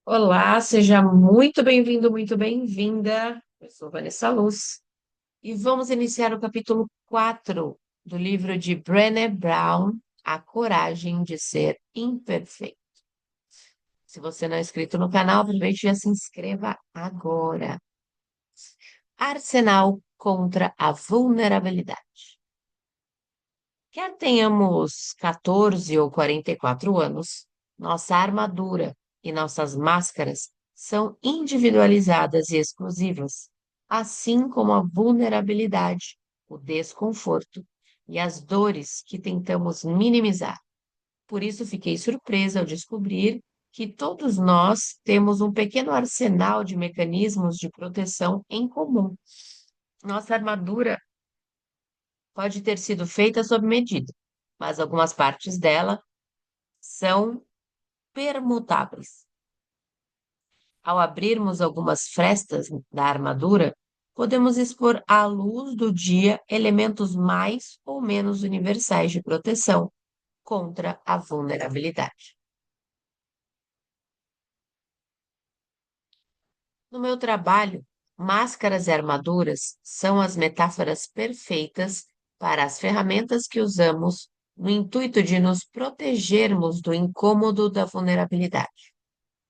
Olá, seja muito bem-vindo, muito bem-vinda. Eu sou Vanessa Luz e vamos iniciar o capítulo 4 do livro de Brené Brown, A Coragem de Ser Imperfeito. Se você não é inscrito no canal, aproveite e já se inscreva agora. Arsenal contra a vulnerabilidade. Quer tenhamos 14 ou 44 anos, nossa armadura e nossas máscaras são individualizadas e exclusivas, assim como a vulnerabilidade, o desconforto e as dores que tentamos minimizar. Por isso, fiquei surpresa ao descobrir que todos nós temos um pequeno arsenal de mecanismos de proteção em comum. Nossa armadura pode ter sido feita sob medida, mas algumas partes dela são permutáveis. Ao abrirmos algumas frestas da armadura, podemos expor à luz do dia elementos mais ou menos universais de proteção contra a vulnerabilidade. No meu trabalho, máscaras e armaduras são as metáforas perfeitas para as ferramentas que usamos no intuito de nos protegermos do incômodo da vulnerabilidade.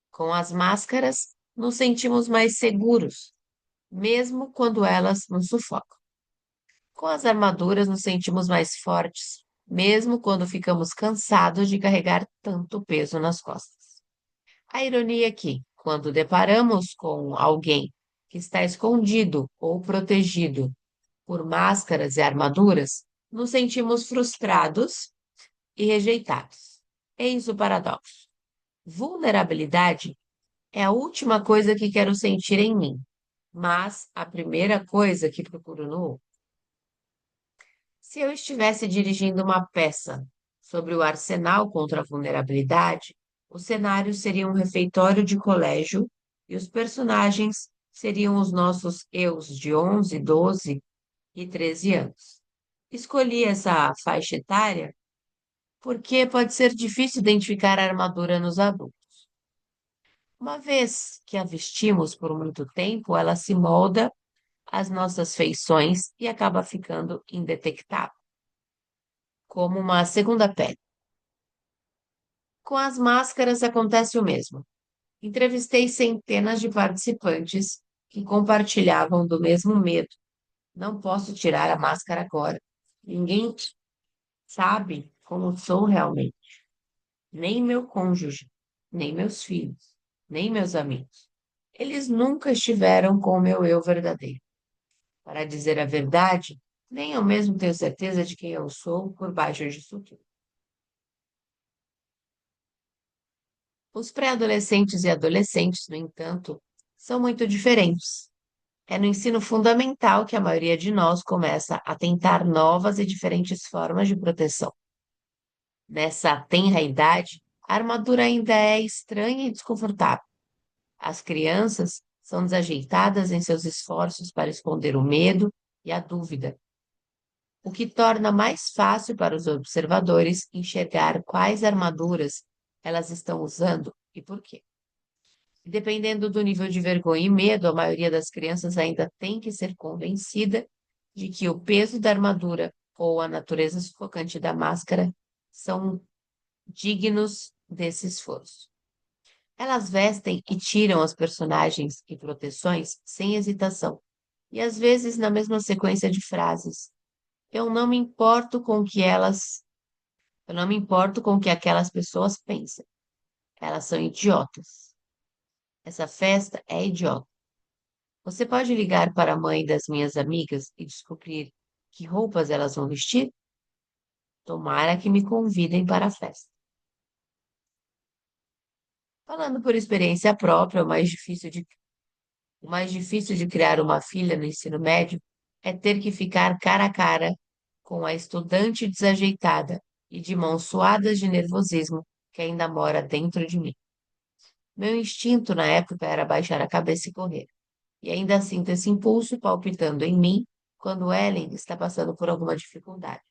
Com as máscaras, nos sentimos mais seguros, mesmo quando elas nos sufocam. Com as armaduras, nos sentimos mais fortes, mesmo quando ficamos cansados de carregar tanto peso nas costas. A ironia é que, quando deparamos com alguém que está escondido ou protegido por máscaras e armaduras, nos sentimos frustrados e rejeitados. Eis o paradoxo. Vulnerabilidade é a última coisa que quero sentir em mim, mas a primeira coisa que procuro no outro. Se eu estivesse dirigindo uma peça sobre o arsenal contra a vulnerabilidade, o cenário seria um refeitório de colégio e os personagens seriam os nossos eus de 11, 12 e 13 anos. Escolhi essa faixa etária porque pode ser difícil identificar a armadura nos adultos. Uma vez que a vestimos por muito tempo, ela se molda às nossas feições e acaba ficando indetectável, como uma segunda pele. Com as máscaras acontece o mesmo. Entrevistei centenas de participantes que compartilhavam do mesmo medo. Não posso tirar a máscara agora. Ninguém sabe como sou realmente. Nem meu cônjuge, nem meus filhos, nem meus amigos. Eles nunca estiveram com o meu eu verdadeiro. Para dizer a verdade, nem eu mesmo tenho certeza de quem eu sou por baixo disso tudo. Os pré-adolescentes e adolescentes, no entanto, são muito diferentes. É no ensino fundamental que a maioria de nós começa a tentar novas e diferentes formas de proteção. Nessa tenra idade, a armadura ainda é estranha e desconfortável. As crianças são desajeitadas em seus esforços para esconder o medo e a dúvida, o que torna mais fácil para os observadores enxergar quais armaduras elas estão usando e por quê. Dependendo do nível de vergonha e medo, a maioria das crianças ainda tem que ser convencida de que o peso da armadura ou a natureza sufocante da máscara são dignos desse esforço. Elas vestem e tiram as personagens e proteções sem hesitação, e às vezes na mesma sequência de frases. Eu não me importo com o que elas, eu não me importo com o que aquelas pessoas pensam. Elas são idiotas. Essa festa é idiota. Você pode ligar para a mãe das minhas amigas e descobrir que roupas elas vão vestir? Tomara que me convidem para a festa. Falando por experiência própria, o mais difícil de criar uma filha no ensino médio é ter que ficar cara a cara com a estudante desajeitada e de mãos suadas de nervosismo que ainda mora dentro de mim. Meu instinto na época era baixar a cabeça e correr. E ainda sinto esse impulso palpitando em mim quando Ellen está passando por alguma dificuldade.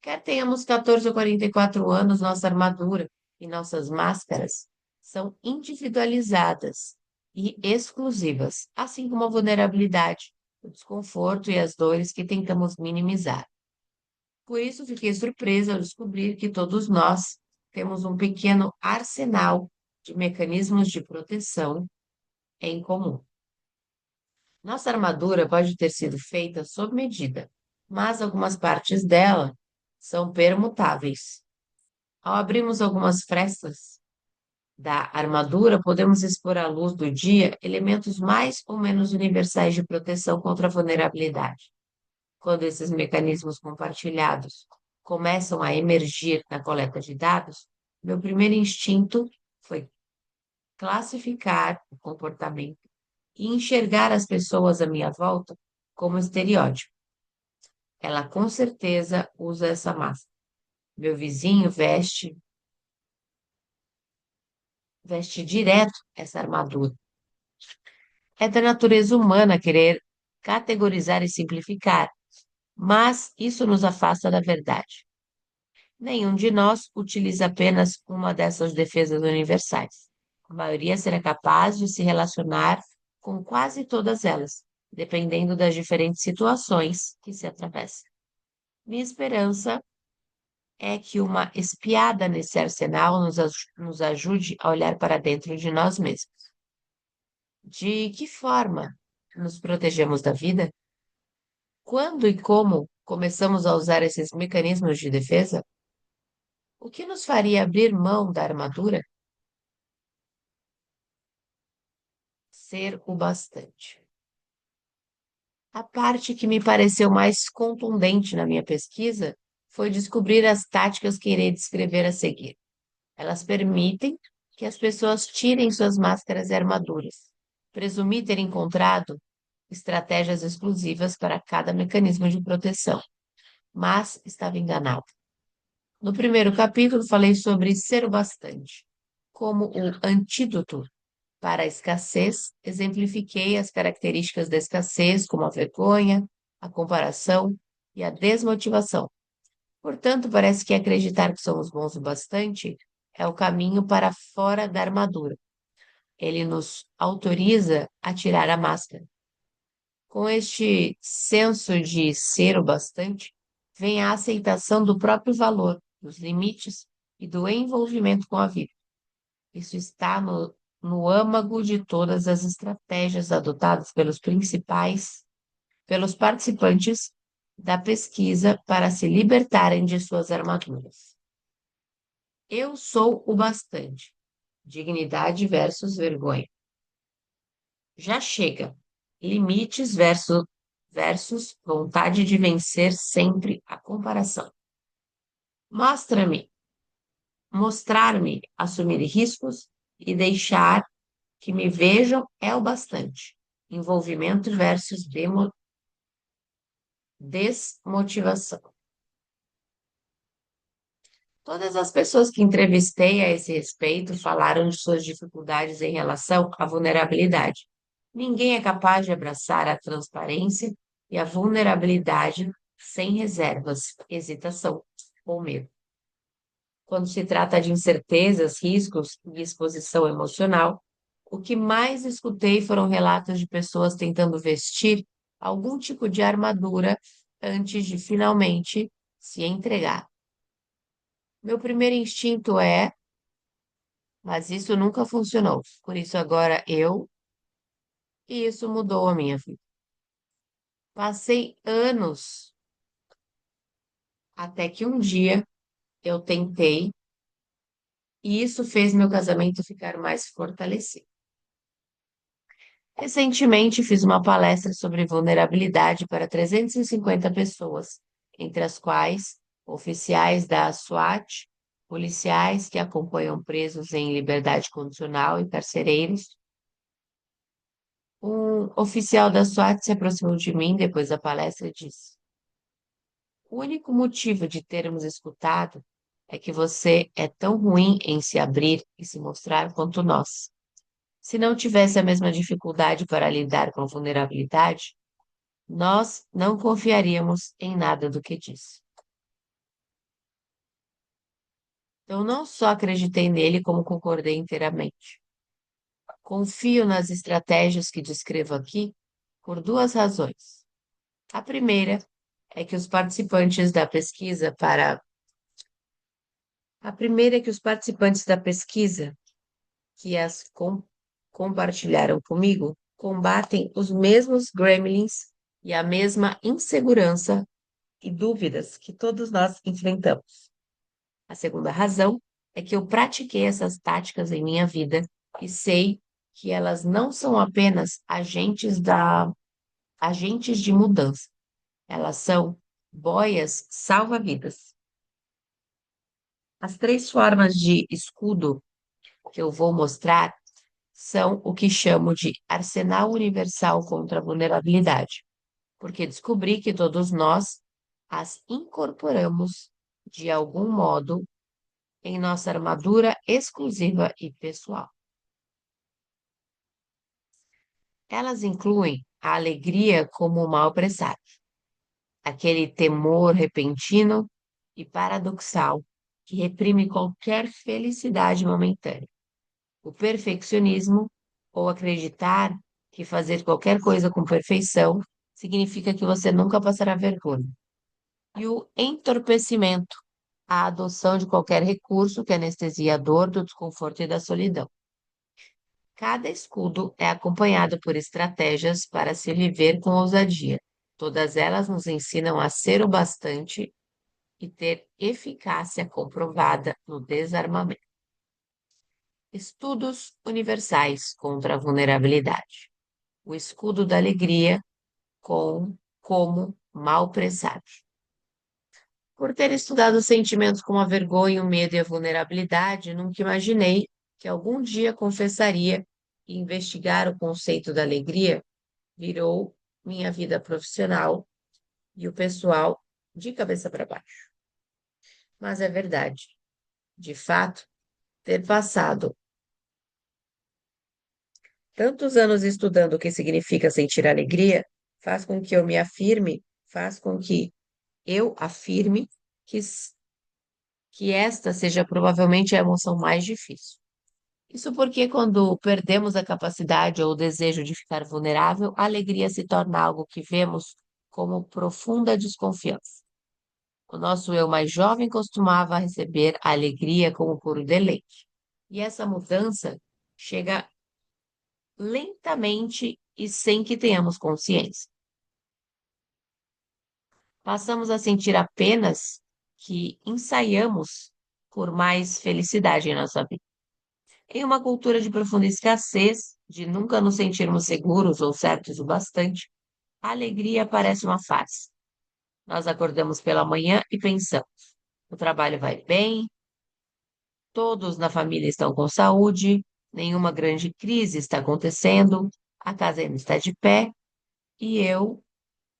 Quer tenhamos 14 ou 44 anos, nossa armadura e nossas máscaras são individualizadas e exclusivas, assim como a vulnerabilidade, o desconforto e as dores que tentamos minimizar. Por isso, fiquei surpresa ao descobrir que todos nós temos um pequeno arsenal de mecanismos de proteção em comum. Nossa armadura pode ter sido feita sob medida, mas algumas partes dela são permutáveis. Ao abrirmos algumas frestas da armadura, podemos expor à luz do dia elementos mais ou menos universais de proteção contra a vulnerabilidade. Quando esses mecanismos compartilhados começam a emergir na coleta de dados, meu primeiro instinto foi classificar o comportamento e enxergar as pessoas à minha volta como estereótipo. Ela com certeza usa essa máscara. Meu vizinho veste direto essa armadura. É da natureza humana querer categorizar e simplificar, mas isso nos afasta da verdade. Nenhum de nós utiliza apenas uma dessas defesas universais. A maioria será capaz de se relacionar com quase todas elas, dependendo das diferentes situações que se atravessam. Minha esperança é que uma espiada nesse arsenal nos ajude a olhar para dentro de nós mesmos. De que forma nos protegemos da vida? Quando e como começamos a usar esses mecanismos de defesa? O que nos faria abrir mão da armadura? Ser o bastante. A parte que me pareceu mais contundente na minha pesquisa foi descobrir as táticas que irei descrever a seguir. Elas permitem que as pessoas tirem suas máscaras e armaduras. Presumi ter encontrado estratégias exclusivas para cada mecanismo de proteção, mas estava enganado. No primeiro capítulo, falei sobre ser o bastante. Como o antídoto para a escassez, exemplifiquei as características da escassez, como a vergonha, a comparação e a desmotivação. Portanto, parece que acreditar que somos bons o bastante é o caminho para fora da armadura. Ele nos autoriza a tirar a máscara. Com este senso de ser o bastante, vem a aceitação do próprio valor, dos limites e do envolvimento com a vida. Isso está no âmago de todas as estratégias adotadas pelos participantes da pesquisa para se libertarem de suas armaduras. Eu sou o bastante. Dignidade versus vergonha. Já chega. Limites versus vontade de vencer sempre a comparação. Mostra-me, mostrar-me, assumir riscos e deixar que me vejam é o bastante. Envolvimento versus desmotivação. Todas as pessoas que entrevistei a esse respeito falaram de suas dificuldades em relação à vulnerabilidade. Ninguém é capaz de abraçar a transparência e a vulnerabilidade sem reservas, hesitação ou medo. Quando se trata de incertezas, riscos e exposição emocional, o que mais escutei foram relatos de pessoas tentando vestir algum tipo de armadura antes de finalmente se entregar. Meu primeiro instinto é, mas isso nunca funcionou. Por isso agora e isso mudou a minha vida. Passei anos até que um dia eu tentei e isso fez meu casamento ficar mais fortalecido. Recentemente fiz uma palestra sobre vulnerabilidade para 350 pessoas, entre as quais oficiais da SWAT, policiais que acompanham presos em liberdade condicional e carcereiros. Um oficial da SWAT se aproximou de mim depois da palestra e disse: O único motivo de termos escutado é que você é tão ruim em se abrir e se mostrar quanto nós. Se não tivesse a mesma dificuldade para lidar com vulnerabilidade, nós não confiaríamos em nada do que disse. Eu não só acreditei nele, como concordei inteiramente. Confio nas estratégias que descrevo aqui por duas razões. A primeira é que os participantes da pesquisa para a primeira é que os participantes da pesquisa que compartilharam comigo combatem os mesmos gremlins e a mesma insegurança e dúvidas que todos nós enfrentamos. A segunda razão é que eu pratiquei essas táticas em minha vida e sei que elas não são apenas agentes de mudança, elas são boias salva-vidas. As três formas de escudo que eu vou mostrar são o que chamo de arsenal universal contra a vulnerabilidade, porque descobri que todos nós as incorporamos de algum modo em nossa armadura exclusiva e pessoal. Elas incluem a alegria como um mau presságio, aquele temor repentino e paradoxal que reprime qualquer felicidade momentânea. O perfeccionismo, ou acreditar que fazer qualquer coisa com perfeição significa que você nunca passará vergonha. E o entorpecimento, a adoção de qualquer recurso que anestesia a dor do desconforto e da solidão. Cada escudo é acompanhado por estratégias para se viver com ousadia. Todas elas nos ensinam a ser o bastante e ter eficácia comprovada no desarmamento. Estudos universais contra a vulnerabilidade. O escudo da alegria como mau presságio. Por ter estudado sentimentos como a vergonha, o medo e a vulnerabilidade, nunca imaginei que algum dia confessaria e investigar o conceito da alegria virou minha vida profissional e o pessoal de cabeça para baixo. Mas é verdade. De fato, ter passado tantos anos estudando o que significa sentir alegria faz com que eu me afirme, faz com que eu afirme que, que esta seja provavelmente a emoção mais difícil. Isso porque quando perdemos a capacidade ou o desejo de ficar vulnerável, a alegria se torna algo que vemos como profunda desconfiança. O nosso eu mais jovem costumava receber a alegria como puro deleite. E essa mudança chega lentamente e sem que tenhamos consciência. Passamos a sentir apenas que ensaiamos por mais felicidade em nossa vida. Em uma cultura de profunda escassez, de nunca nos sentirmos seguros ou certos o bastante, a alegria parece uma farsa. Nós acordamos pela manhã e pensamos: o trabalho vai bem, todos na família estão com saúde, nenhuma grande crise está acontecendo, a casa ainda está de pé e eu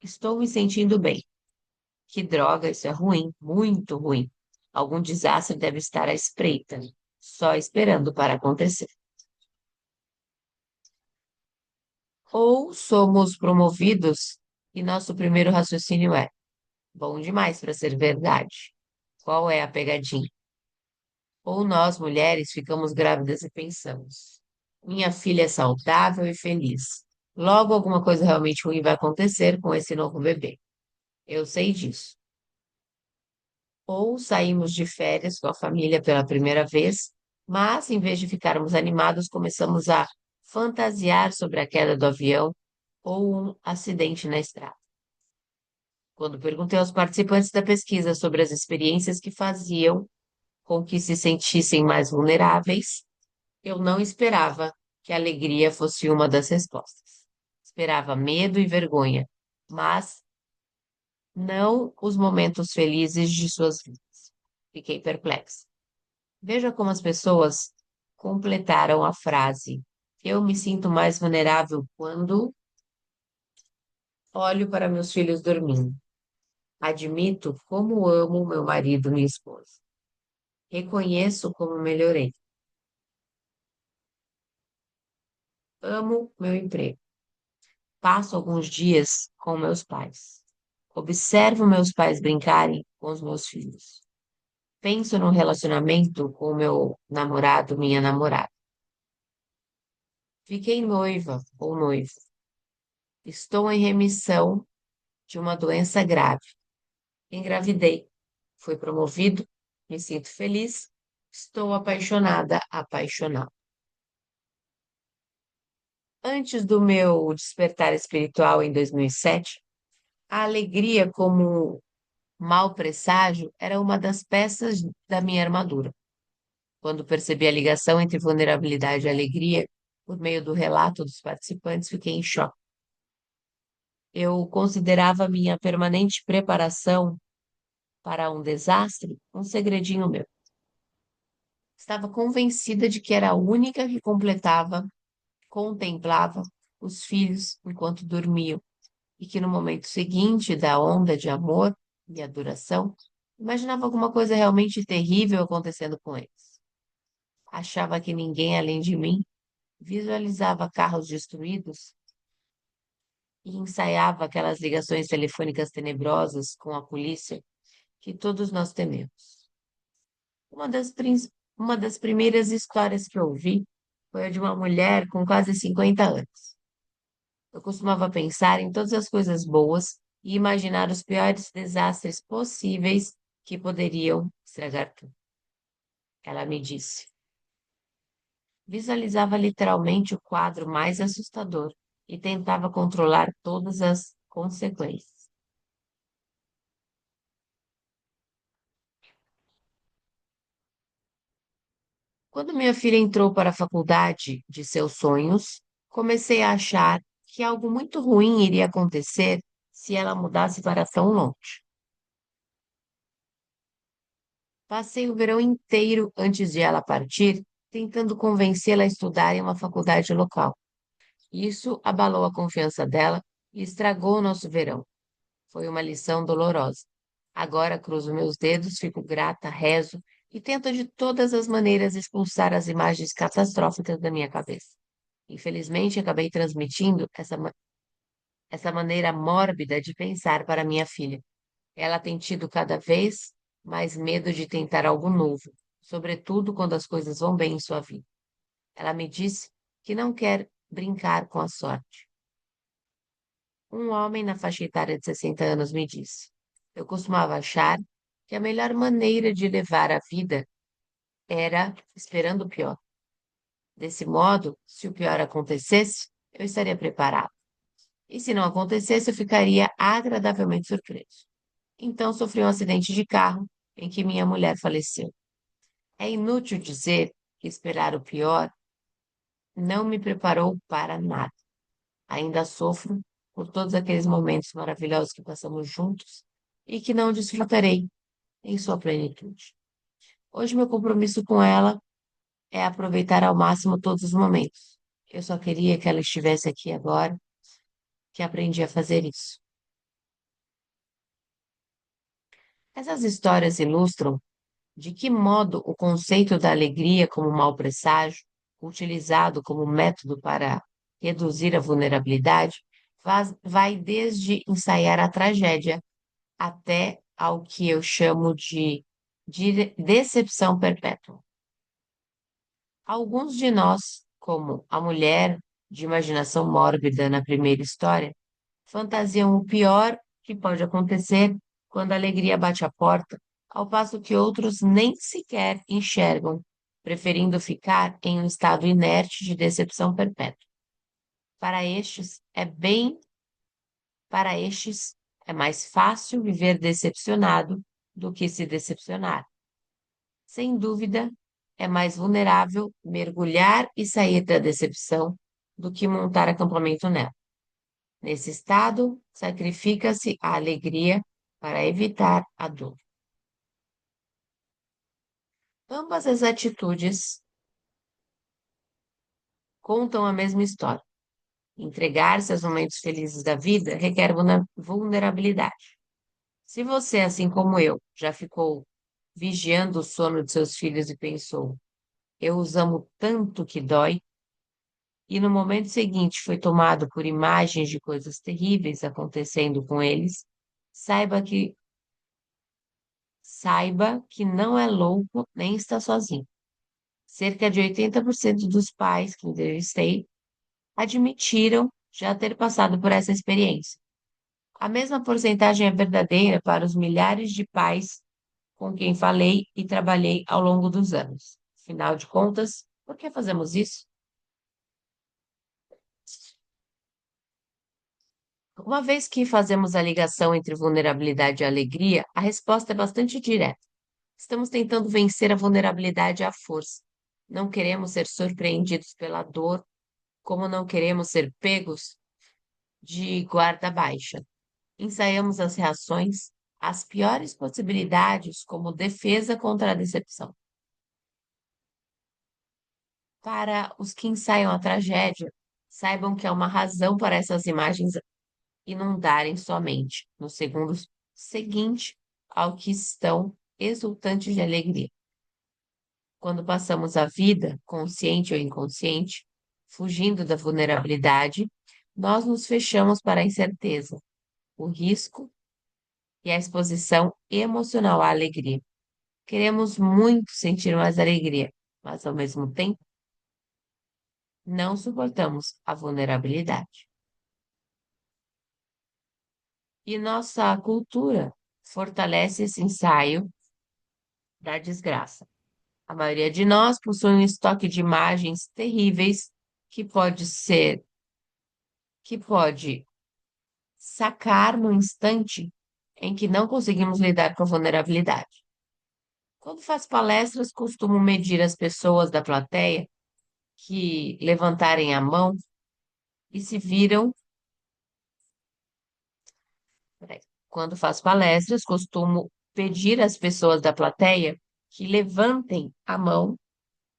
estou me sentindo bem. Que droga, isso é ruim, muito ruim. Algum desastre deve estar à espreita, só esperando para acontecer. Ou somos promovidos e nosso primeiro raciocínio é: bom demais para ser verdade. Qual é a pegadinha? Ou nós, mulheres, ficamos grávidas e pensamos: minha filha é saudável e feliz. Logo, alguma coisa realmente ruim vai acontecer com esse novo bebê. Eu sei disso. Ou saímos de férias com a família pela primeira vez, mas em vez de ficarmos animados, começamos a fantasiar sobre a queda do avião ou um acidente na estrada. Quando perguntei aos participantes da pesquisa sobre as experiências que faziam com que se sentissem mais vulneráveis, eu não esperava que a alegria fosse uma das respostas. Esperava medo e vergonha, mas não os momentos felizes de suas vidas. Fiquei perplexa. Veja como as pessoas completaram a frase: eu me sinto mais vulnerável quando olho para meus filhos dormindo. Admito como amo meu marido e minha esposa. Reconheço como melhorei. Amo meu emprego. Passo alguns dias com meus pais. Observo meus pais brincarem com os meus filhos. penso no relacionamento com o meu namorado, minha namorada. Fiquei noiva ou noivo. Estou em remissão de uma doença grave. Engravidei. Fui promovido. Me sinto feliz. Estou apaixonada, apaixonada. Antes do meu despertar espiritual em 2007, a alegria como mau presságio era uma das peças da minha armadura. Quando percebi a ligação entre vulnerabilidade e alegria, por meio do relato dos participantes, fiquei em choque. Eu considerava minha permanente preparação para um desastre um segredinho meu. Estava convencida de que era a única que contemplava os filhos enquanto dormiam, e que no momento seguinte da onda de amor e adoração, imaginava alguma coisa realmente terrível acontecendo com eles. Achava que ninguém além de mim visualizava carros destruídos e ensaiava aquelas ligações telefônicas tenebrosas com a polícia que todos nós tememos. Uma das, prin- uma das primeiras histórias que ouvi foi a de uma mulher com quase 50 anos. Eu costumava pensar em todas as coisas boas e imaginar os piores desastres possíveis que poderiam estragar tudo. Ela me disse. Visualizava literalmente o quadro mais assustador e tentava controlar todas as consequências. Quando minha filha entrou para a faculdade de seus sonhos, comecei a achar que algo muito ruim iria acontecer se ela mudasse para tão longe. Passei o verão inteiro antes de ela partir, tentando convencê-la a estudar em uma faculdade local. Isso abalou a confiança dela e estragou o nosso verão. Foi uma lição dolorosa. Agora cruzo meus dedos, fico grata, rezo e tento de todas as maneiras expulsar as imagens catastróficas da minha cabeça. Infelizmente, acabei transmitindo essa maneira mórbida de pensar para minha filha. Ela tem tido cada vez mais medo de tentar algo novo, sobretudo quando as coisas vão bem em sua vida. Ela me disse que não quer brincar com a sorte. Um homem na faixa etária de 60 anos me disse: eu costumava achar que a melhor maneira de levar a vida era esperando o pior. Desse modo, se o pior acontecesse, eu estaria preparado. E se não acontecesse, eu ficaria agradavelmente surpreso. Então sofri um acidente de carro em que minha mulher faleceu. É inútil dizer que esperar o pior não me preparou para nada. Ainda sofro por todos aqueles momentos maravilhosos que passamos juntos e que não desfrutarei em sua plenitude. Hoje, meu compromisso com ela é aproveitar ao máximo todos os momentos. Eu só queria que ela estivesse aqui agora, que aprendi a fazer isso. Essas histórias ilustram de que modo o conceito da alegria como mau presságio, utilizado como método para reduzir a vulnerabilidade, vai desde ensaiar a tragédia até ao que eu chamo de decepção perpétua. Alguns de nós, como a mulher de imaginação mórbida na primeira história, fantasiam o pior que pode acontecer quando a alegria bate a porta, ao passo que outros nem sequer enxergam, preferindo ficar em um estado inerte de decepção perpétua. Para estes, para estes é mais fácil viver decepcionado do que se decepcionar. Sem dúvida, é mais vulnerável mergulhar e sair da decepção do que montar acampamento nela. Nesse estado, sacrifica-se a alegria para evitar a dor. Ambas as atitudes contam a mesma história. Entregar-se aos momentos felizes da vida requer vulnerabilidade. Se você, assim como eu, já ficou vigiando o sono de seus filhos e pensou, eu os amo tanto que dói, e no momento seguinte foi tomado por imagens de coisas terríveis acontecendo com eles, saiba que Saiba que não é louco nem está sozinho. Cerca de 80% dos pais que entrevistei admitiram já ter passado por essa experiência. A mesma porcentagem é verdadeira para os milhares de pais com quem falei e trabalhei ao longo dos anos. Afinal de contas, por que fazemos isso? Uma vez que fazemos a ligação entre vulnerabilidade e alegria, a resposta é bastante direta. Estamos tentando vencer a vulnerabilidade à força. Não queremos ser surpreendidos pela dor, como não queremos ser pegos de guarda baixa. Ensaiamos as reações, as piores possibilidades como defesa contra a decepção. Para os que ensaiam a tragédia, saibam que há uma razão para essas imagens inundarem sua mente no segundo seguinte ao que estão exultantes de alegria. Quando passamos a vida, consciente ou inconsciente, fugindo da vulnerabilidade, nós nos fechamos para a incerteza, o risco e a exposição emocional à alegria. Queremos muito sentir mais alegria, mas ao mesmo tempo não suportamos a vulnerabilidade. E nossa cultura fortalece esse ensaio da desgraça. A maioria de nós possui um estoque de imagens terríveis que pode ser, que pode sacar no instante em que não conseguimos lidar com a vulnerabilidade. Quando faço palestras, costumo medir as pessoas da plateia que levantarem a mão e se viram. Peraí. Quando faço palestras, costumo pedir às pessoas da plateia que levantem a mão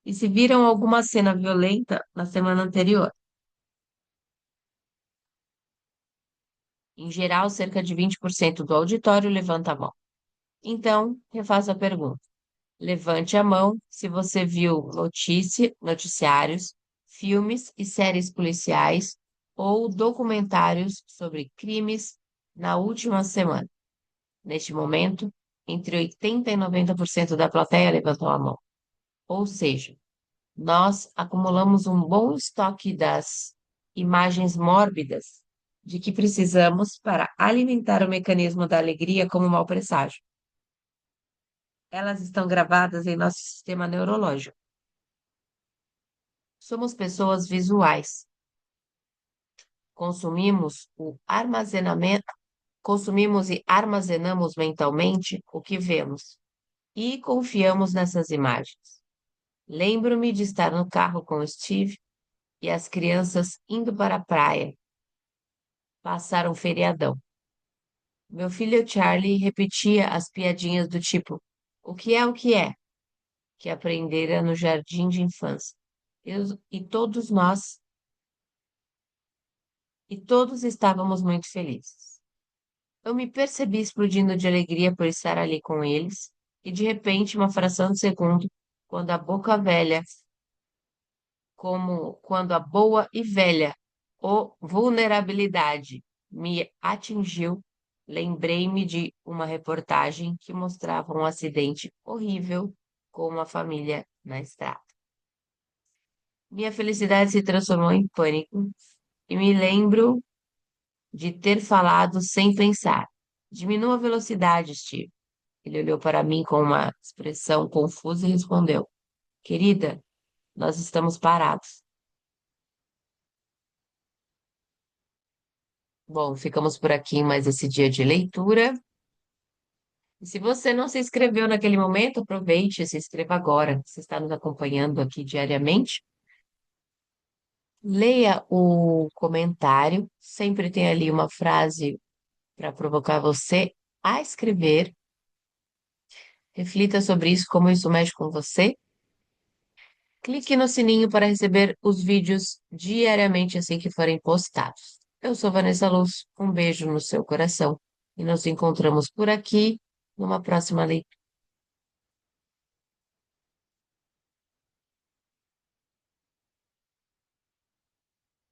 e se viram alguma cena violenta na semana anterior. Em geral, cerca de 20% do auditório levanta a mão. Então, refaço a pergunta. Levante a mão se você viu noticiários, filmes e séries policiais ou documentários sobre crimes na última semana. Neste momento, entre 80% e 90% da plateia levantou a mão. Ou seja, nós acumulamos um bom estoque das imagens mórbidas de que precisamos para alimentar o mecanismo da alegria como mau presságio. Elas estão gravadas em nosso sistema neurológico. Somos pessoas visuais. Consumimos o armazenamento, consumimos e armazenamos mentalmente o que vemos e confiamos nessas imagens. Lembro-me de estar no carro com o Steve e as crianças indo para a praia, passar um feriadão. Meu filho Charlie repetia as piadinhas do tipo: o que é o que aprendera no jardim de infância. E todos nós, e todos estávamos muito felizes. Eu me percebi explodindo de alegria por estar ali com eles, e de repente, uma fração de segundo, quando a boca velha, como quando a boa e velha, vulnerabilidade me atingiu, lembrei-me de uma reportagem que mostrava um acidente horrível com uma família na estrada. Minha felicidade se transformou em pânico e me lembro de ter falado sem pensar. Diminua a velocidade, Steve. Ele olhou para mim com uma expressão confusa e respondeu: querida, nós estamos parados. Bom, ficamos por aqui em mais esse dia de leitura. E se você não se inscreveu naquele momento, aproveite e se inscreva agora. Você está nos acompanhando aqui diariamente. Leia o comentário. Sempre tem ali uma frase para provocar você a escrever. Reflita sobre isso, como isso mexe com você. Clique no sininho para receber os vídeos diariamente assim que forem postados. Eu sou Vanessa Luz, um beijo no seu coração e nos encontramos por aqui numa próxima leitura.